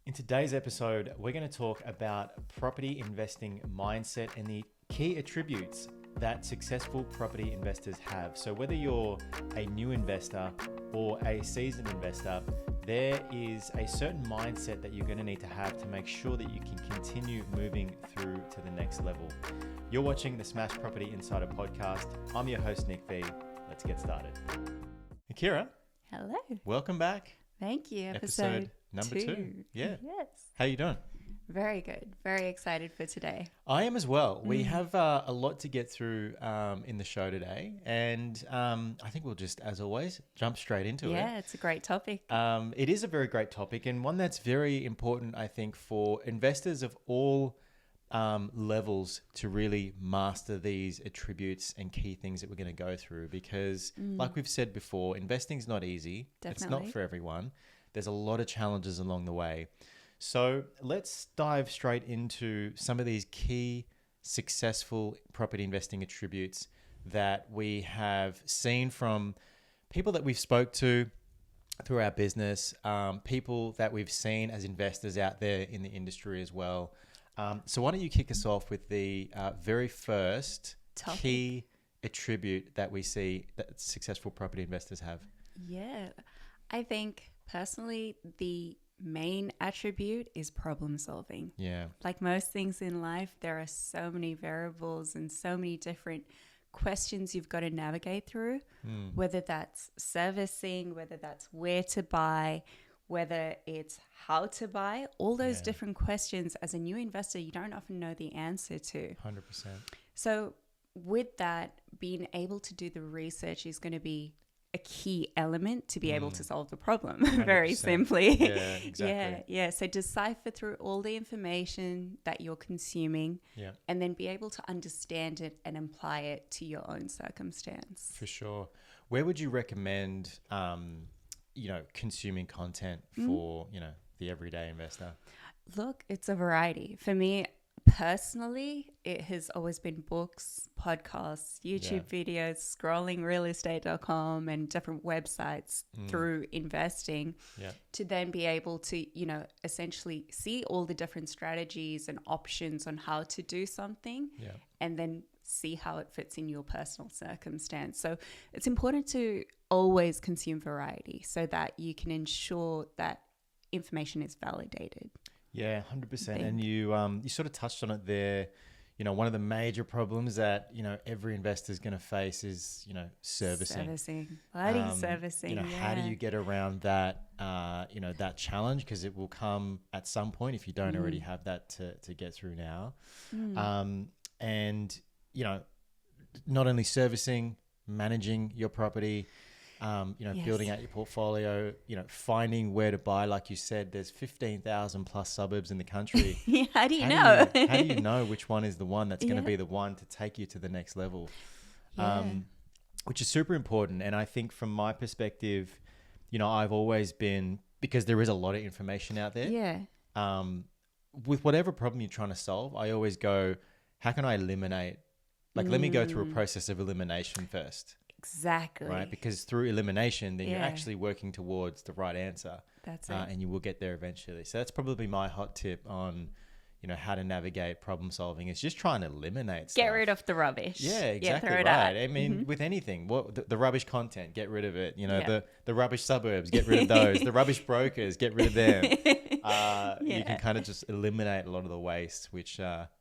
In today's episode, we're going to talk about property investing mindset and the key attributes that successful property investors have. So whether you're a new investor or a seasoned investor, there is a certain mindset that you're going to need to have to make sure that you can continue moving through to the next level. You're watching the Smash Property Insider podcast. I'm your host, Nick V. Let's get started. Akira. Hello. Welcome back. Thank you. Episode number two. Yeah. Yes. How you doing? Very good. Very excited for today. I am as well. We have a lot to get through in the show today. And I think we'll just, as always, jump straight into it. Yeah, it's a great topic. It is a very great topic and one that's very important, I think, for investors of all levels to really master these attributes and key things that we're going to go through. Because like we've said before, investing's not easy. It's not for everyone. There's a lot of challenges along the way. So let's dive straight into some of these key successful property investing attributes that we have seen from people that we've spoke to through our business, people that we've seen as investors out there in the industry as well. So why don't you kick us off with the very first key attribute that we see that successful property investors have? Yeah, I think personally the main attribute is problem solving. Yeah. Like most things in life, there are so many variables and so many different questions you've got to navigate through, whether that's servicing, whether that's where to buy, whether it's how to buy, all those different questions as a new investor, you don't often know the answer to. 100%. So with that, being able to do the research is going to be a key element to be able to solve the problem, very simply. Yeah, exactly. Yeah. So decipher through all the information that you're consuming and then be able to understand it and apply it to your own circumstance. For sure. Where would you recommend, consuming content for, the everyday investor? Look, it's a variety. For me, personally, it has always been books, podcasts, YouTube videos, scrolling realestate.com and different websites through investing to then be able to, essentially see all the different strategies and options on how to do something and then see how it fits in your personal circumstance. So it's important to always consume variety so that you can ensure that information is validated. Yeah, 100%. And you sort of touched on it there. One of the major problems that, every investor is going to face is, servicing. Bloody servicing. How do you get around that, that challenge? Because it will come at some point if you don't already have that to get through now. And, not only servicing, managing your property, building out your portfolio, finding where to buy. Like you said, there's 15,000 plus suburbs in the country. How do you know? How do you know which one is the one that's going to be the one to take you to the next level? Which is super important. And I think from my perspective, I've always been, because there is a lot of information out there. Yeah. With whatever problem you're trying to solve, I always go, how can I eliminate? Like, let me go through a process of elimination first. Exactly. Right? Because through elimination, then you're actually working towards the right answer. That's it. And you will get there eventually. So that's probably my hot tip on, how to navigate problem solving. Is just try and eliminate stuff. Get rid of the rubbish. Yeah, exactly throw it right. out. I mean, with anything, the rubbish content, get rid of it. The rubbish suburbs, get rid of those. The rubbish brokers, get rid of them. You can kind of just eliminate a lot of the waste, which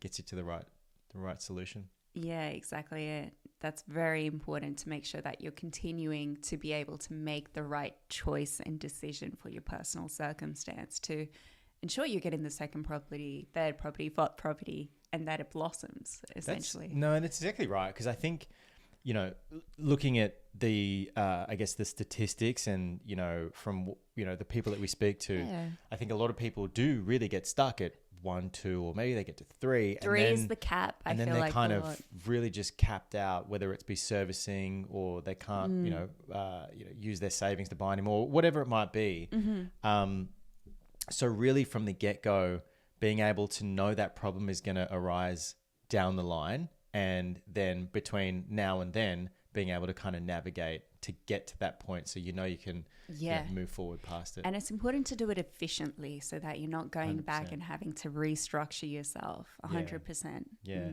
gets you to the right solution. Yeah, exactly it. That's very important to make sure that you're continuing to be able to make the right choice and decision for your personal circumstance to ensure you're getting the second property, third property, fourth property, and that it blossoms, essentially. That's exactly right. Because I think, looking at the, the statistics and, from, the people that we speak to, I think a lot of people do really get stuck at 1, 2, or maybe they get to 3. Three is the cap. And then they're kind of really just capped out, whether it's be servicing or they can't, use their savings to buy anymore, whatever it might be. So really from the get-go, being able to know that problem is going to arise down the line, and then between now and then being able to kind of navigate to get to that point, so you can move forward past it. And it's important to do it efficiently so that you're not going 100%. back and having to restructure yourself 100%. Yeah.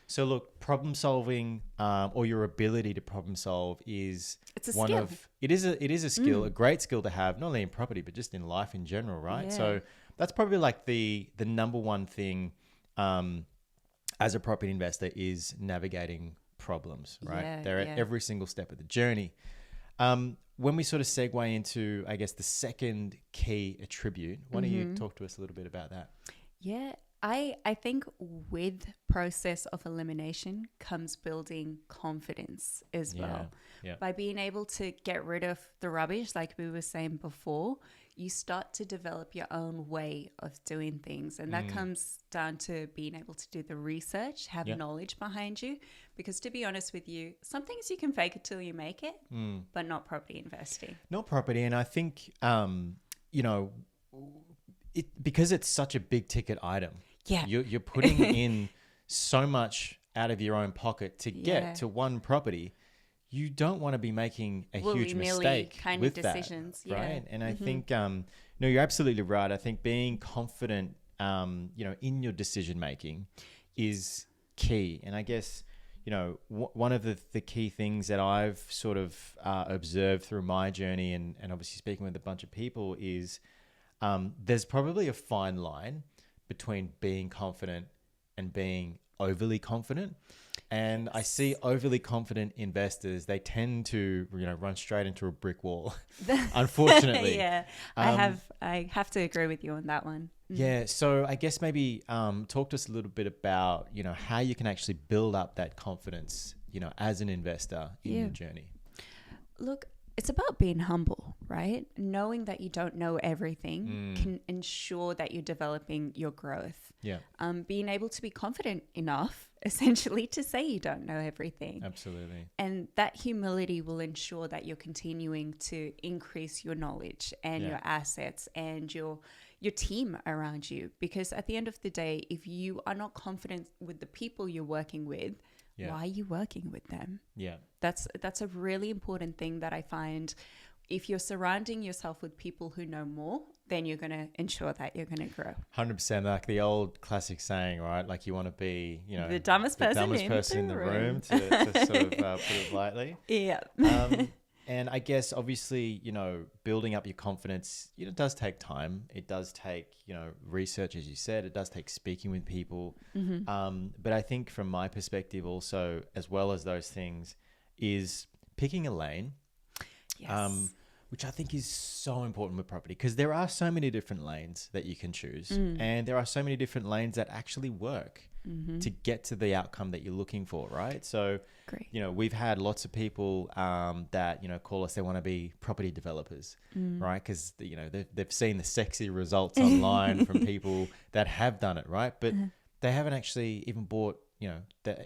So look, problem solving, or your ability to problem solve it's a skill. It is a skill, a great skill to have, not only in property, but just in life in general, right? Yeah. So that's probably like the number one thing, as a property investor, is navigating problems, right? Yeah, They're at every single step of the journey. When we sort of segue into, I guess, the second key attribute, why don't you talk to us a little bit about that? Yeah, I think with process of elimination comes building confidence as well. Yeah. By being able to get rid of the rubbish, like we were saying before, you start to develop your own way of doing things. And that comes down to being able to do the research, have knowledge behind you. Because to be honest with you, some things you can fake it till you make it, but not property investing. Not property. And I think, because it's such a big ticket item, you're putting in so much out of your own pocket to get to one property. You don't want to be making a huge mistake kind with of decisions, that, right? And I think, you're absolutely right. I think being confident, in your decision making is key. And I guess, one of the key things that I've sort of observed through my journey, and obviously speaking with a bunch of people, is there's probably a fine line between being confident and being overly confident. And I see overly confident investors, they tend to, run straight into a brick wall, unfortunately. I have to agree with you on that one. Yeah. So I guess maybe talk to us a little bit about, how you can actually build up that confidence, as an investor in your journey. Look, it's about being humble, right? Knowing that you don't know everything can ensure that you're developing your growth. Yeah. Being able to be confident enough, essentially, to say you don't know everything. Absolutely. And that humility will ensure that you're continuing to increase your knowledge and your assets and your team around you. Because at the end of the day, if you are not confident with the people you're working with, why are you working with them? Yeah. That's a really important thing that I find. If you're surrounding yourself with people who know more, then you're going to ensure that you're going to grow. 100%. Like the old classic saying, right? Like you want to be, the dumbest person in the room to sort of put it lightly. Yeah. And I guess obviously, building up your confidence, does take time. It does take, research, as you said. It does take speaking with people. But I think from my perspective also, as well as those things, is picking a lane. Yes. Which I think is so important with property, because there are so many different lanes that you can choose, and there are so many different lanes that actually work to get to the outcome that you're looking for, right? So, great. We've had lots of people that, call us, they want to be property developers, right? Because, they've seen the sexy results online from people that have done it, right? But they haven't actually even bought,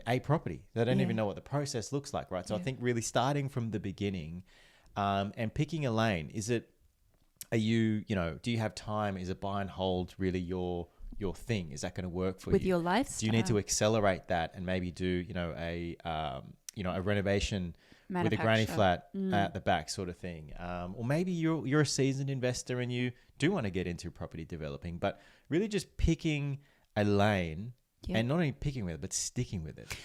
a property. They don't even know what the process looks like, right? So I think really starting from the beginning, and picking a lane. Do you have time? Is it buy and hold really your thing? Is that going to work for you? With your lifestyle? Do you need to accelerate that and maybe do, a renovation with a granny flat at the back sort of thing? Or maybe you're a seasoned investor and you do want to get into property developing, but really just picking a lane and not only picking with it, but sticking with it.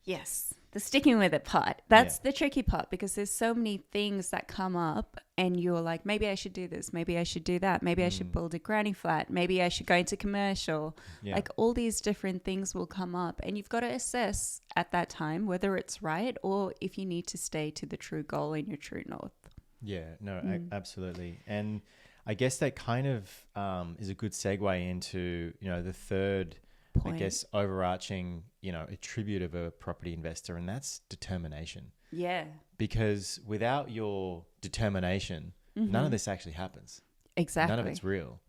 Yes, the sticking with it part. That's the tricky part, because there's so many things that come up and you're like, maybe I should do this. Maybe I should do that. Maybe I should build a granny flat. Maybe I should go into commercial. Yeah. Like all these different things will come up, and you've got to assess at that time whether it's right or if you need to stay to the true goal and your true north. Yeah, no, absolutely. And I guess that kind of is a good segue into, the third point. I guess overarching, attribute of a property investor, and that's determination. Yeah. Because without your determination, none of this actually happens. Exactly. None of it's real.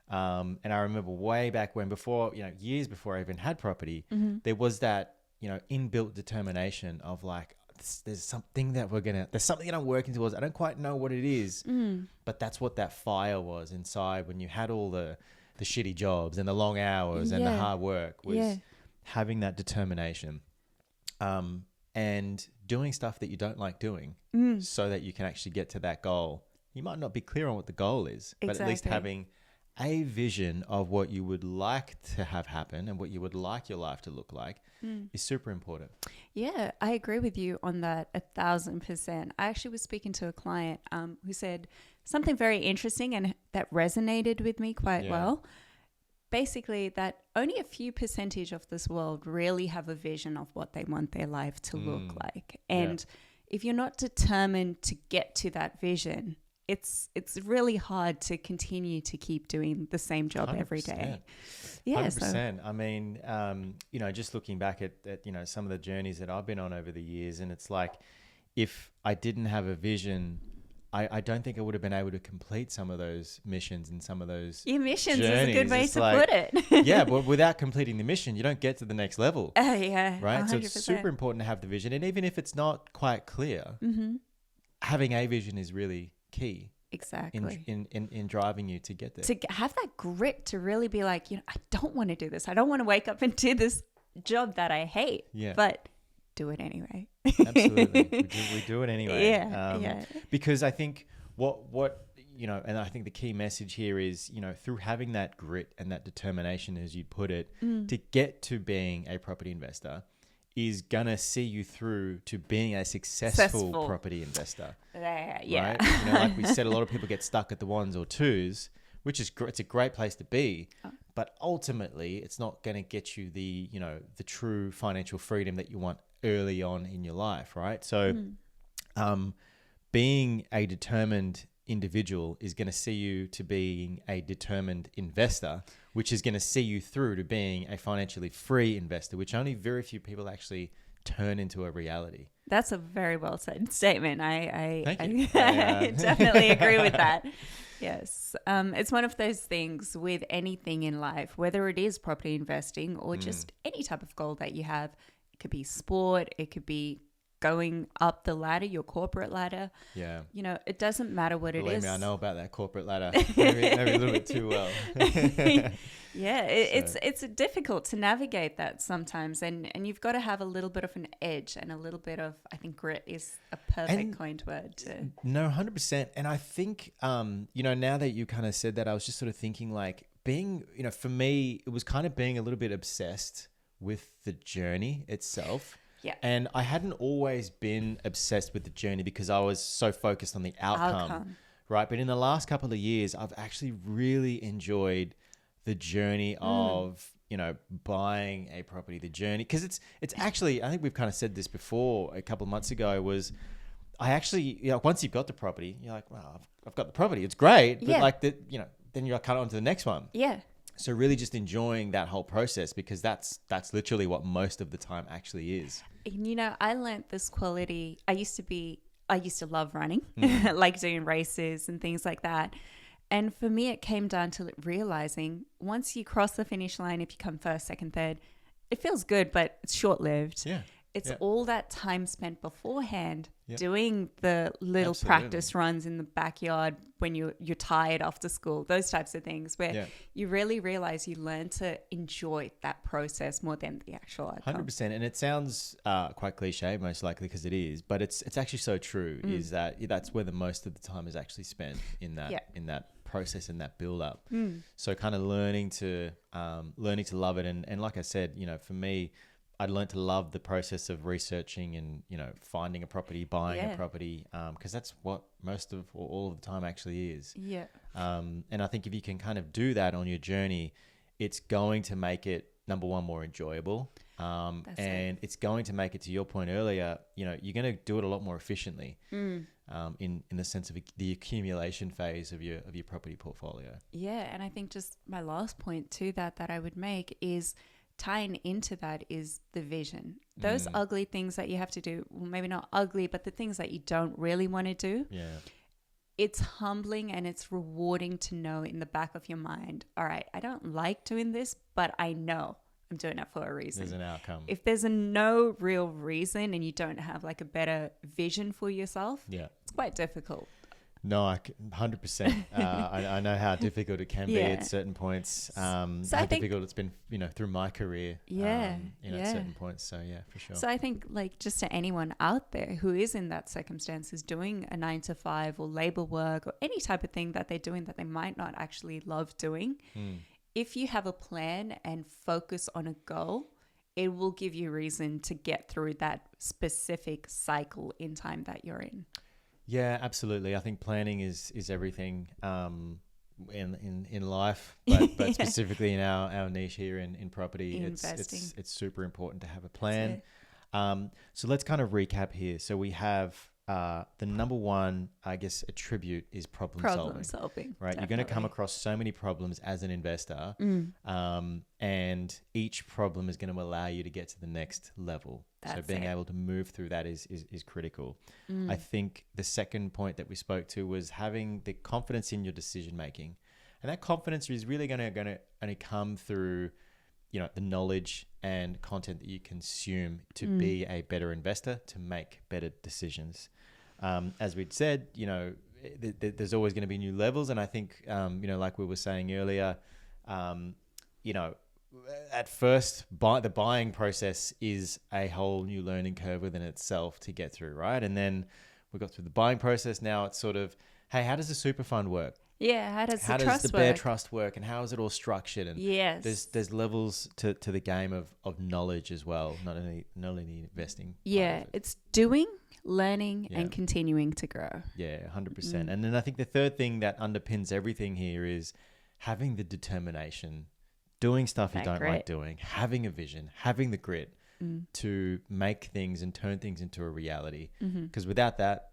And I remember way back when, years before I even had property, there was that, inbuilt determination of like, there's something that there's something that I'm working towards. I don't quite know what it is, but that's what that fire was inside when you had all the shitty jobs and the long hours and the hard work was having that determination. and doing stuff that you don't like doing so that you can actually get to that goal. You might not be clear on what the goal is, but at least having a vision of what you would like to have happen and what you would like your life to look like is super important. Yeah, I agree with you on that 1,000%. I actually was speaking to a client who said something very interesting and that resonated with me quite well. Basically, that only a few percentage of this world really have a vision of what they want their life to look like. And if you're not determined to get to that vision, it's really hard to continue to keep doing the same job 100%. Every day. Yeah, 100%. I mean, you know, just looking back at, you know, some of the journeys that I've been on over the years, and it's like, if I didn't have a vision, I don't think I would have been able to complete some of those missions and some of those missions journeys. Is a good way to put it. Yeah, but without completing the mission, you don't get to the next level. Yeah, right. 100%. So it's super important to have the vision, and even if it's not quite clear, having a vision is really key. Exactly. In driving you to get there. To have that grit to really be like, you know, I don't want to do this. I don't want to wake up and do this job that I hate. Yeah. But do it anyway. Absolutely. We do it anyway. Yeah. Because I think what you know, and I think the key message here is, you know, through having that grit and that determination, as you put it, to get to being a property investor is going to see you through to being a successful property investor. Yeah. Right? You know, like we said, a lot of people get stuck at the 1s or 2s, which is it's a great place to be. But ultimately, it's not going to get you the, you know, the true financial freedom that you want early on in your life, right? So being a determined individual is going to see you to being a determined investor, which is going to see you through to being a financially free investor, which only very few people actually turn into a reality. That's a very well said statement. I definitely agree with that. Yes. It's one of those things with anything in life, whether it is property investing or just any type of goal that you have. It could be sport, it could be going up the ladder, your corporate ladder. Yeah. You know, it doesn't matter what it is. Believe me, I know about that corporate ladder. maybe a little bit too well. Yeah, it's difficult to navigate that sometimes, and you've got to have a little bit of an edge and a little bit of, I think grit is a perfect coined word to. No, 100%. And I think, you know, now that you kind of said that, I was just sort of thinking like being, you know, for me, it was kind of being a little bit obsessed with the journey itself. Yeah. And I hadn't always been obsessed with the journey because I was so focused on the outcome. Right? But in the last couple of years, I've actually really enjoyed the journey of, you know, buying a property, the journey. Because it's actually, I think we've kind of said this before a couple of months ago, was I actually, you know, once you've got the property, you're like, wow, I've got the property. It's great. But like, you know, then you're kind of on to the next one. Yeah. So really just enjoying that whole process, because that's literally what most of the time actually is. You know, I learned this quality. I used to love running, like doing races and things like that. And for me, it came down to realizing once you cross the finish line, if you come first, second, third, it feels good, but it's short-lived. Yeah. It's all that time spent beforehand doing the little practice runs in the backyard when you're tired after school, those types of things where you really realize you learn to enjoy that process more than the actual outcome. 100%. And it sounds quite cliche, most likely, because it is, but it's actually so true, is that that's where the most of the time is actually spent in that process and that build up. So kind of learning to love it. And like I said, you know, for me, I learned to love the process of researching and, you know, finding a property, buying a property, because that's what most of or all of the time actually is. Yeah. And I think if you can kind of do that on your journey, it's going to make it, number one, more enjoyable. And it's going to make it, to your point earlier, you know, you're going to do it a lot more efficiently in the sense of the accumulation phase of your property portfolio. Yeah. And I think just my last point to that I would make is tying into that is the vision. Those ugly things that you have to do, well, maybe not ugly, but the things that you don't really want to do. Yeah. It's humbling and it's rewarding to know in the back of your mind, all right, I don't like doing this, but I know I'm doing it for a reason. There's an outcome. If there's no real reason and you don't have like a better vision for yourself, it's quite difficult. No, 100%. I know how difficult it can be Yeah. at certain points. So How I think, difficult it's been, through my career. yeah, At yeah. certain points. So yeah, for sure. So I think, like, just to anyone out there who is in that circumstances, doing a 9 to 5 or labor work or any type of thing that they're doing that they might not actually love doing, if you have a plan and focus on a goal, it will give you reason to get through that specific cycle in time that you're in. Yeah, absolutely. I think planning is everything in life, but specifically in our niche here in property, Investing. it's super important to have a plan. So let's kind of recap here. So we have the number one, I guess, attribute is problem solving. Right, Definitely. you're going to come across so many problems as an investor, and each problem is going to allow you to get to the next level. So being able to move through that is critical. I think the second point that we spoke to was having the confidence in your decision making, and that confidence is really going to come through, the knowledge and content that you consume to be a better investor, to make better decisions. As we'd said, there's always going to be new levels. And I think, like we were saying earlier, at first, the buying process is a whole new learning curve within itself to get through, right? And then we got through the buying process. Now it's sort of, hey, how does the super fund work? Yeah, how does the bare trust work, and how is it all structured? And yes, there's levels to the game of knowledge as well, not only investing. Yeah, it's doing, learning, and continuing to grow. Yeah, 100%. And then I think the third thing that underpins everything here is having the determination, doing stuff you don't like doing, having a vision, having the grit to make things and turn things into a reality. Because without that,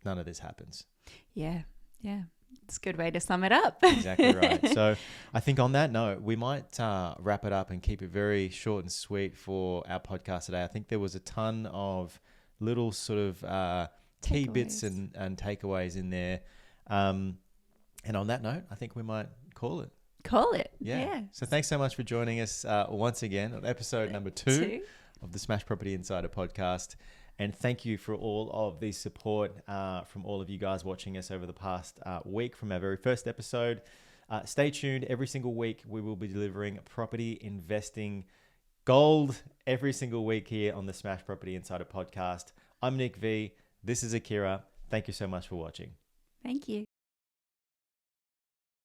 none of this happens. Yeah. It's a good way to sum it up. Exactly right. So I think on that note, we might wrap it up and keep it very short and sweet for our podcast today. I think there was a ton of little sort of key bits and takeaways in there. And on that note, I think we might call it. Yeah. So thanks so much for joining us once again on episode number 2 of the Smash Property Insider podcast. And thank you for all of the support from all of you guys watching us over the past week from our very first episode. Stay tuned. Every single week, we will be delivering property investing gold every single week here on the Smash Property Insider podcast. I'm Nick V. This is Akira. Thank you so much for watching. Thank you.